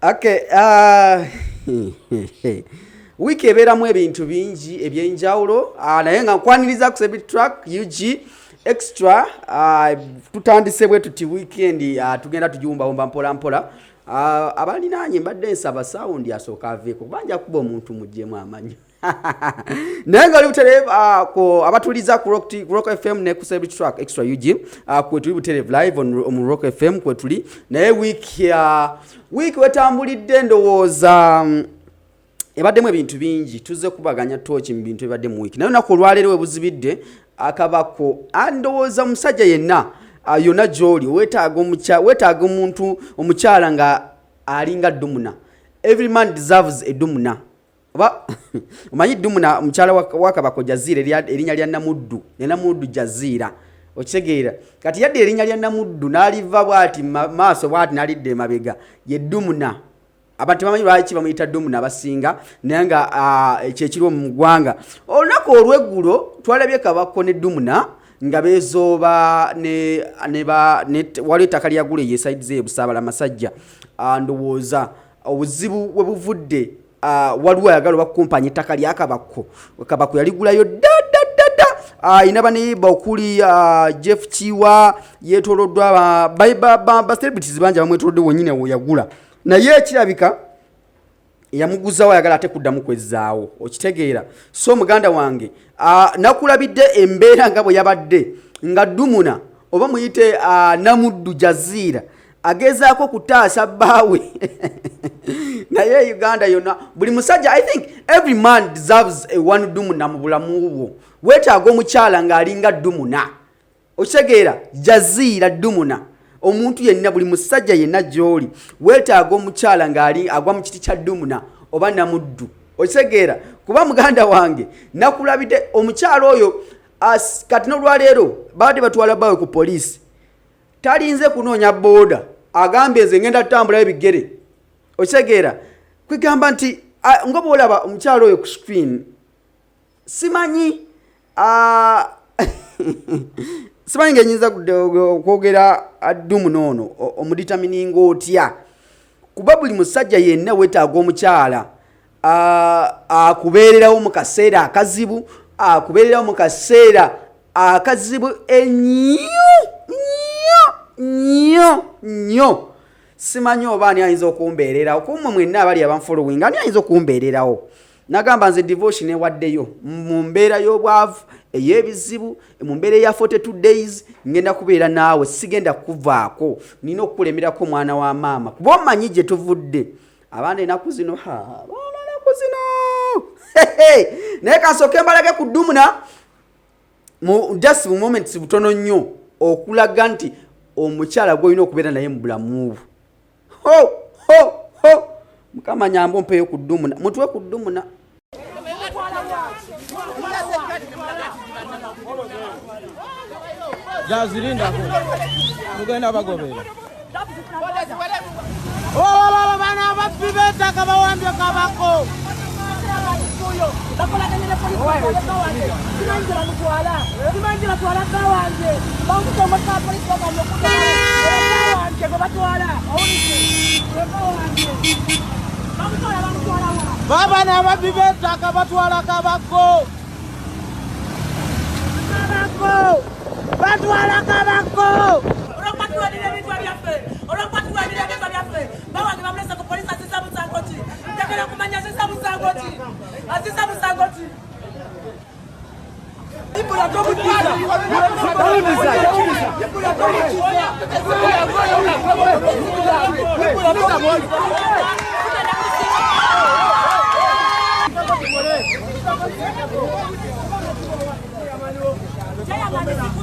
Okay, wiki ebeeramu ebintu bingi ebyenjawulo naye nga nkwaniriza ku Sebit Track UG extra tutandise bwe tuti weekend tugenda tujiwumbawumba mpola mpola abalinaanye mbadde nsaba sound asooka aveeko banja kuba omuntu mujjemu amanyi naye nga oli butereevu abatuliza ku Rock FM ne ku Sebit Track extra UG kwe tuli butereevu live on Rock FM kwe tuli naye week wetambulidde ndowooza ebaddemu ebintu bingi tuzze kubaganya tochi mu bintu ebadde mu week naye nako olwaleero webuzibidde akabako andowooza musajja yenna yonna gy'oli weetaaga omuntu omukyala nga alinga Dumuna. Every man deserves a Dumuna. Oba omanyi Dumuna mukyala wa Kabako Jazeera erinnya lya Namuddu ne Namuddu Jazeera okitegeera kati yadde erinnya lya Namuddu n'aliva bw'ati maaso bw'ati n'alidde emabega ye Dumuna. Abantu bamanyi lwaki bamuyita Dumuna abasinga naye nga kyekiri mu ggwanga olunaku olw'eggulo twalabye Kabako ne Dumuna nga bezooba ne wali ettaka lyagula eyesaidi ze Busaabala Masajja ndowooza obuzibu we buvudde waliwo ayagala bakumpanya ettaka lya Kabako yaligulayo dda inaba neyiba okuli Jeff Chiwa yeetoloddwa ba celebrities bangi bamwetolodde wonyine wo yagula naye ekirabika yamuguzawo ayagala ate kuddamu kwezzaawo okitegeera so muganda wange nakulabidde embeera nga bwe yabadde nga Dumuna oba muyite Namuddu Jazeera agezaako kutaasa bbaawe naye Uganda yonna buli musajja I think every man deserves a one Dumuna mu bulamu bwo weetaaga omukyala ng'alinga Dumuna okitegeera Jazeera Dumuna omuntu yenna buli musajja yenna gy'oli weetaaga omukyala ng'ali agwa mu kiti kya Dumuna oba Namuddu okitegeera kuba muganda wange nakulabidde omukyala oyo kati n'olwaleero baadde batwala bawe ku poliisi talinze kunoonya booda agambye nze ngenda tutambulayo ebigere okitegeera kwegamba nti nga bw'olaba omukyala oyo ku screen simanyi simanyi ngenyinza okwogera Dumuna ono omuditamininga otya kuba buli musajja yenna weetaaga omukyala akubeererawo mu kaseera akazibu akubeererawo mu kaseera akazibu ennyo simanyi oba ani ayinza okumbeererawo kumwe mwenna abali abanfollowing ani ayinza okumbeererawo nagamba nze devotion ewaddeyo mu mbeera y'obwavu ey'ebizibu mu mbeera eya 42 days ngenda kubeera naawe sigenda kuvaako nina okukulemerako mwana wa maama kuba omanyi gye tuvudde abaana enaku zino naye kansooke mbalage ku Dumuna just mu moments butono nnyo okulaga nti omukyala gw'olina okubeera naye mu bulamu bwo Mukama nyambo mpeyo ku Dumuna mutuwe ku Dumuna Jazirinda ko mugenda bagobera bana bafibeta kabawambye Kabako baba na bafibeta kabatwala Kabako batwala Kabako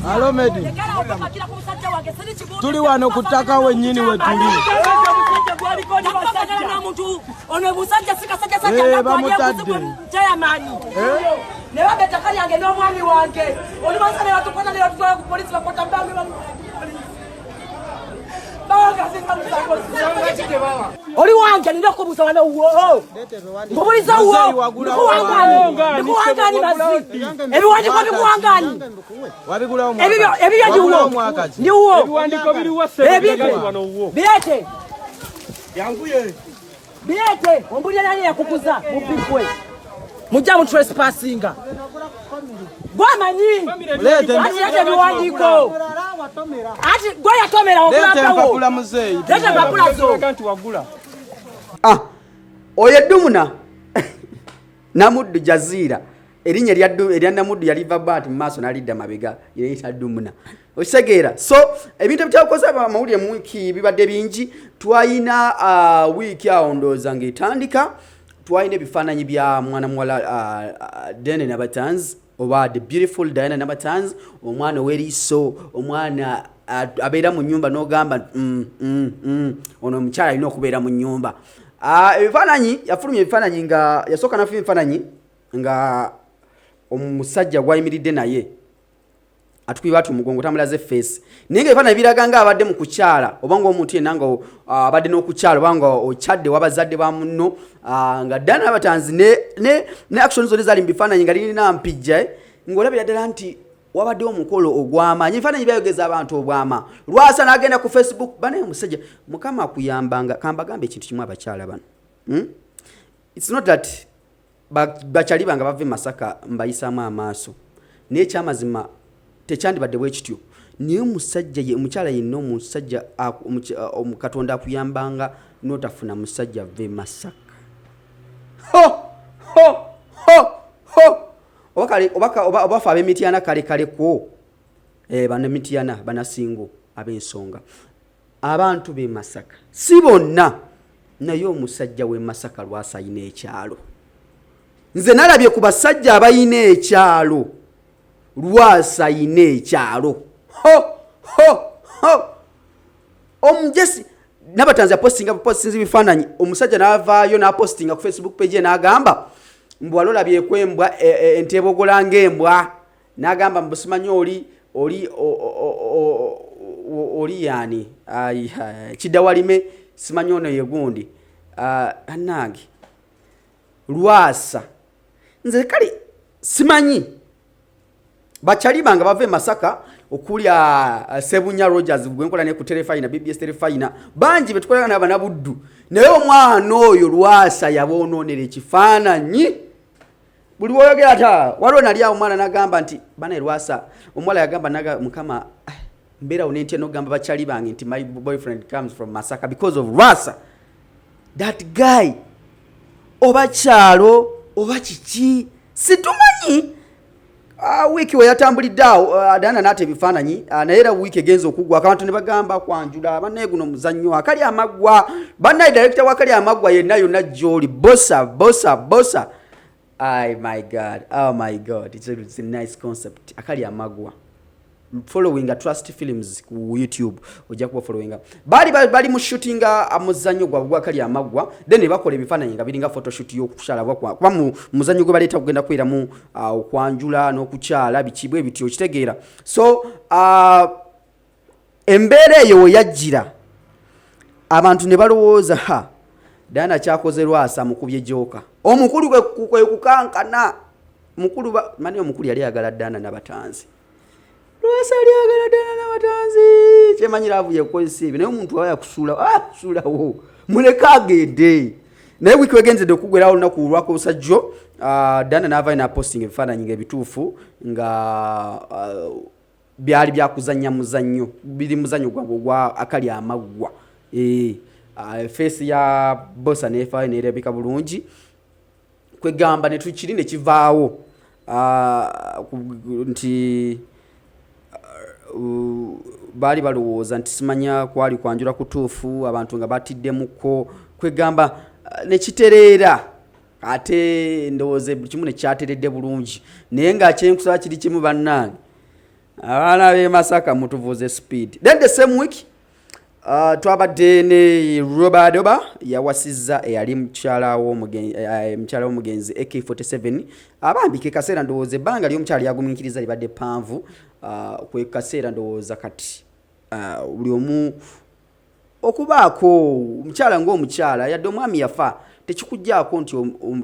Halo Medi tuli wano kutaka wenyini wetuli bamutadde ne babetaka lyange n'omwami wange oli basale batukona ne batwala ku polisi bakota mbange oli wange nina kubuuza wano wo mbubuliza wo ndikuwangani mazi ebiwandiko bikuwangani ebibyo ndiwo ndiwo birete Yanguye. Biete, ombulya nani yakukuza mupikwe. Mujja mu trespassinga. Gwamanyi. Lete biwandiko. Ati goya tomera Mpapula muzeyi. Lete mpapula zo. Kanti wagula. Oye Dumuna Namuddu Jazira erinnya erya Namuddu yaliva bati maaso nalidda mabega yeyita Dumuna okisegeera so ebintu ebitakosa amawulire mu wiki bibadde bingi twayina wiiki awo ndowooza ng'etandika twayina ebifaananyi bya mwana muwala Diana Nabatanzi oba the beautiful Diana Nabatanzi omwana ow'eriiso omwana abeera mu nnyumba n'ogamba ono omukyala alina okubeera mu nnyumba ebifaananyi yafulumya ebifaananyi nga yasooka nafulumya ebifaananyi nga omusajja gwayimiridde naye atukubye ati omugongo tamulaze face naye nga ebifaananyi biraga nga abadde mu kukyala oba ng'omuntu yenna nga abadde n'okukyala oba nga okyadde wabazadde ba munno nga Diana Nabatanzi ne action zonna zaali mu bifaananyi nga lirina mpijja ng'olabira ddala nti wabadde omukolo ogw'amaanyi ebifaananyi byayogeza abantu obwama lwasa n'agenda ku Facebook banaye omusajja mukama akuyambanga kambagambe ekintu kimu abakyala bano it's not that bakyali banga bave Masaka mbayisaamu amaaso naye ekyamazima tekyandibadde bwe kityo naye omusajja ye omukyala yenna omusajja Katonda akuyambanga n'otafuna musajja ve Masaka oba fa ab'emityana kale ko bana mityana banasingo ab'ensonga abantu b'e Masaka si bonna naye omusajja w'e Masaka lwasa ayina ekyalo nze nalabye ku basajja abayina ekyalo lwasa ayina ekyalo omujesi Nabatanzi postinga bifaananyi omusajja n'avaayo n'apostinga ku Facebook page n'agamba mbwalolabye ekwembwa entebogola ng'embwa n'agamba mbusimanyi oli yani kidawalime simanyi ono yegundi annange lwasa nze kale simanyi bakyali banga bave Masaka okulya Sebunya Rogers gwenkola ne ku Telefina BBS Telefina banji betukolana n'abana buddu naye omwana oyo lwasa yaboononera ekifaananyi buli woyogera ata waliwo nali awo omwana n'agamba nti bana lwasa omuwala yagamba naga mukama mbeera unentya n'ogamba bakyali bange nti my boyfriend comes from Masaka because of Lwasa that guy oba kyalo oba kiki situmanyi wiki we yatambulidde awo Diana n'ate ebifaananyi naye era wiki egenza okugwa abantu ne bagamba kwanjula bannaye guno muzannyo akali amaggwa bannaye director wakali amaggwa yenna yonna gy'oli bossa oh my god it's a nice concept akali amaggwa following Trust Films ku YouTube ojja kuba following bali mu shooting amuzannyo gwa akali amaggwa then bakola ebifaananyi nga biringa photoshoot y'okushalabwa kuba mu muzannyo gwe baleeta kugenda kwera mu okwanjula n'okukyala bikibwe bityo okitegeera so embeera eyo yajjira abantu ne balowooza Diana kyakoze Lwasa mukubye joka omukulu kwe kukankana mukulu mani omukulu yali ayagala Diana Nabatanzi Lwasa yali ayagala Diana Nabatanzi kyemanyira avuye kukozesa ebyo naye omuntu aya kusulawo muleka agende naye wiki wegenze okugwerawo olunaku lwako lusajjo Diana n'avaayo n'aposting ebifaananyi ng'ebituufu nga byali byakuzannya muzannyo biri muzannyo gwa akali amaggwa face ya bossa nefa nerebeka bulungi kwegamba ne tukiri ne kivaawo nti bali balowooza nti simanya kwali kwanjula kutuufu abantu nga batiddemuko kwegamba ne kitereera ate ndowooze kimu ne kyateredde bulungi naye nga kyenkusaba kiri kimu bannange abaana b'e Masaka mutuvuze speed then the same week twabadde ne Robadoba yawasizza eyali mukyala w'omugenzi AK47 abambike kaseera ndowooza ebbanga ly'omukyala lyagumiikiriza libadde panvu kwe kaseera ndowooza kati buli omu okubaako omukyala ng'omukyala yadde omwami yafa tekikujjaako nti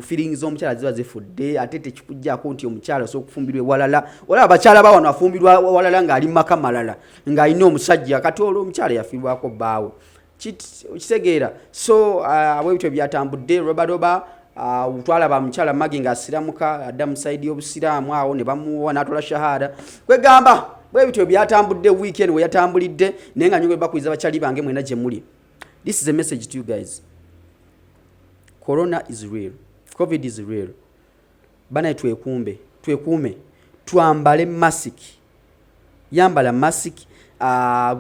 feelings z'omukyala ziba zifudde ate tekikujjaako nti omukyala osobola okufumbirwa ewalala olaba abakyala bawano afumbirwa ewalala ng'ali maka malala ng'alina omusajja kati olwo omukyala yafiirwako bbaawe kitegeera so abwebityo byatambudde roba utwalaba mukyala Magi ng'asiramuka adda mu side y'obusiraamu awo ne bamuwa n'atola shahada kwegamba bwebityo byatambudde weekend we yatambulidde naye nga nyongera bakwiza bakyali bange mwena gye muli. This is a message to you guys. Corona is real. COVID is real. Bana twekuume twambale mask. Yambala mask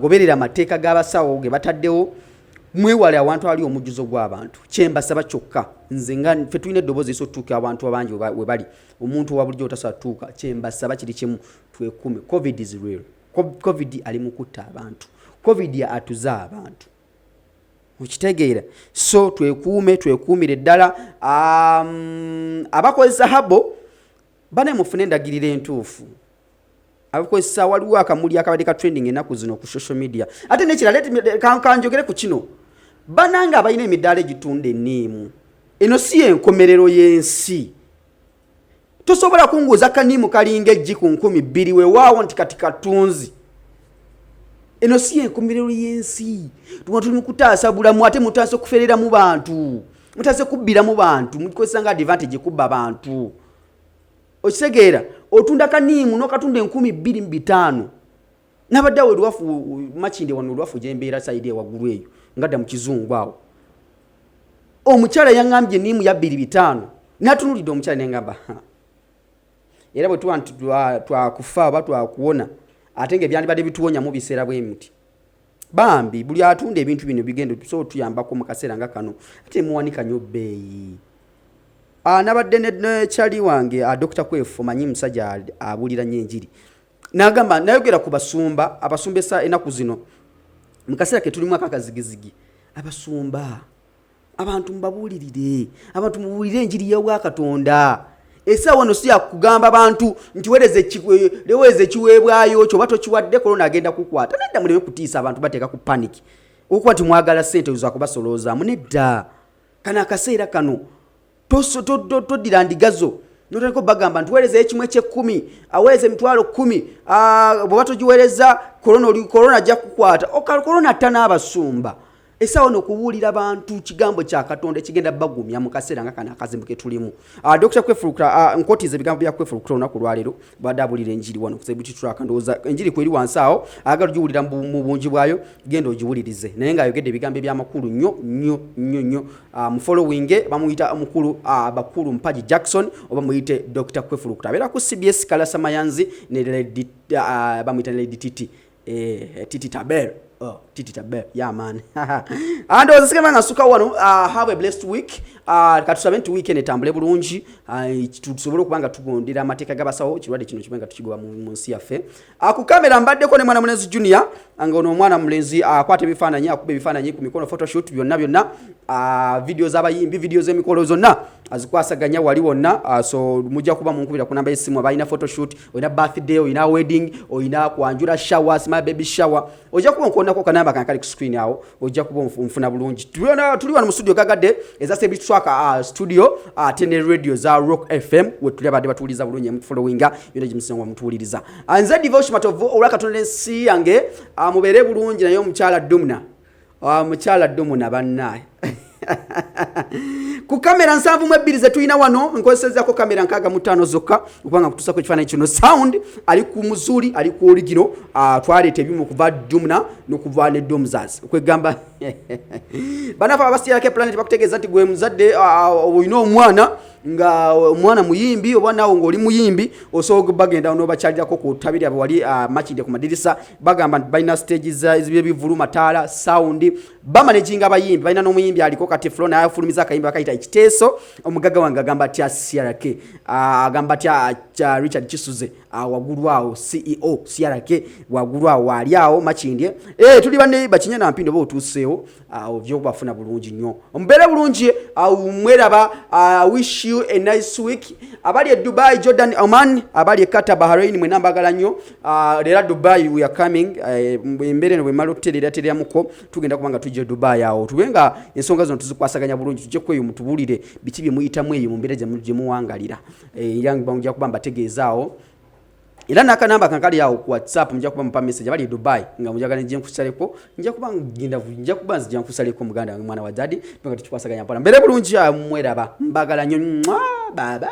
goberera amateeka g'abasawo ge bataddewo mwewale abantu ali omujuzo gw'abantu kyembasaba kyokka nze nga ffe tulina eddoboozi esotuuka abantu abangi we bali omuntu wa bulijjo otasatuuka kyembasaba kiri kimu twekuume. COVID is real. COVID ali mu kutta abantu. COVID atuza abantu. Ukitegeera so twekuumire ddala abakozesa habo bane mufune endagiriro entuufu abakozesa waliwo akamuli akabadde ka trending ennaku zino ku social media ate nekirala kanjogere ku kino bananga abalina emidaala egitunda enniimu eno si enkomerero y'ensi tosobola kunguza kaniimu kalinga eggi ku 200 weewaawo nti kati katunzi eno si enkomerero y'ensi tuli mu kutaasa bulamu ate mutaase kuferera mu bantu mutaase kubbira mu bantu mukozesa nga advantage kubba bantu okitegeera otunda kaniimu n'okatunda 2,250 nabadde awo lwafu makinde wano lwafu gyembeera saidi ewaggulu eyo ngadda mu kizungu awo omukyala yaŋŋambye niimu ya 2,500 natunulidde omukyala nengamba era bwe twakufa oba twakuwona ate ng'ebyandibadde bituwonya mu biseera bwe muti bambi buli atunda ebintu bino bigenda so tuyambako mu kaseera nga kano ate muwanika nnyo bbeeyi. Nabadde ne chali wange Dr. Kwefu manyi musajja abulira nnyo enjiri nagamba nayogera ku basumba abasumbesa enaku zino mu kaseera ke tulimu akakazigizigi abasumba abantu mbabulirire abantu mubulire enjiri ya Katonda esa wano si yakugamba abantu nti leweze kiweebwayo kyo bato kiwadde corona agenda kukwata nedda muleme kutiisa abantu bateeka ku panic okuba mwagala sente uza kubasolooza munedda kana akaseera kano toddira ndigazo notandika bagamba nti weereza ekimu eky'ekkumi aweereza emitwalo 10 bwe batogiweereza corona ajja kukwata corona tanaabasumba esawa n'okubuulira abantu kigambo kya Katonda ekigenda bagumya mu kaseera nga kana akazimbu ke tulimu. Dr. Kwefulukira nkotize ebigambo bya Kwefulukira olunaku lwaleero badde abulira enjiri wano kusebu kituraka ndowooza enjiri kweri wansi awo agala ogiwulira mu bungi bwayo genda ogiwulirize naye ng'ayogedde ebigambo by'amakulu nnyo mu following bamuyita omukulu bakulu Mpaji Jackson oba muyite Dr. Kwefulukira abeera ku CBS Kalasa Mayanzi ne bamuyita Lady Titi Tabel. Titi Tabel, yeah man. And was the second suka wano have a blessed week. Katusabe nti weekend etambule bulungi tusobole kubanga tugondera amateeka gabasawo kirwadde kino kibenga tukigoba mu nsi yaffe. Ku kamera mbaddeko ne mwana Mulenzi Junior nga ono omwana Mulenzi akwata ebifaananyi akube ebifaananyi ku mikono photoshoot byonna videos z'abayimbi videos z'emikolo zonna azikwasaganya wali wonna so mujja kuba munkubira ku namba y'essimu abalina photoshoot oyina birthday oyina wedding oyina kwanjula shower small baby shower ojja kuba nkonako kanamba kankali ku screen awo ojja kuba mfuna bulungi tuli wano mu studio gagadde eza sebi twaka studio tene radio za Rock FM we tuli abadde batuuliza bulungi mu followinga yone jimusinga mutuuliriza anze devotion matovo olwakatonda ensi yange mubere bulungi nayo omukyala Dumna mukyala Dumna bannaye ku kamera 7 ze tuyina wano nkozesezako kamera 65 zokka ukubanga kutusako ekifaananyi kino sound ali ku muzuri ali ku original twalete bimu kuva Dumna nokuva ne Domzaz kwegamba banafa abasiyake planet bakutegeeza nti gwe muzadde oyina omwana nga omwana muyimbi oba nawo ng'oli muyimbi osobola bagenda n'obakyalirako ku tabiri abo wali makinde ku madirisa bagamba nti balina stages ez'ebivulu mataala sound bamanaginga abayimbi balina n'omuyimbi aliko kati flow naye afulumiza akayimbi akayita ekiteeso omugaga wange agamba atya CRK agamba atya Richard Kisuze waggulu awo CEO CRK waggulu awo wali awo makinde tuli banne bakinye na mpindo bo otuuseewo ovyo bafuna bulungi nnyo omubeere bulungi mweraba wish you a nice week abali Dubai Jordan Oman abali Qatar Bahrain mwe nambagala nnyo lera Dubai we are coming embere no bemalo kuterera teryamuko tugenda kubanga tujje Dubai awo tubenga ensonga zino tuzikwasaganya bulungi tujje kweyo mutubulire biki bye muyitamu eyo mu mbere gye muwangalira yangi bangya kubamba tegeezaawo Era nakanamba kankali yawo ku WhatsApp mujja kuba mpa message bali Dubai nga mujagala nje nkusaleko nja kuba nginda nja kuba nzija nkusaleko muganda wange mwana wa dadi nga tukwasaganya mpala mbere bulungi mweraba mbagala nnyo bye bye.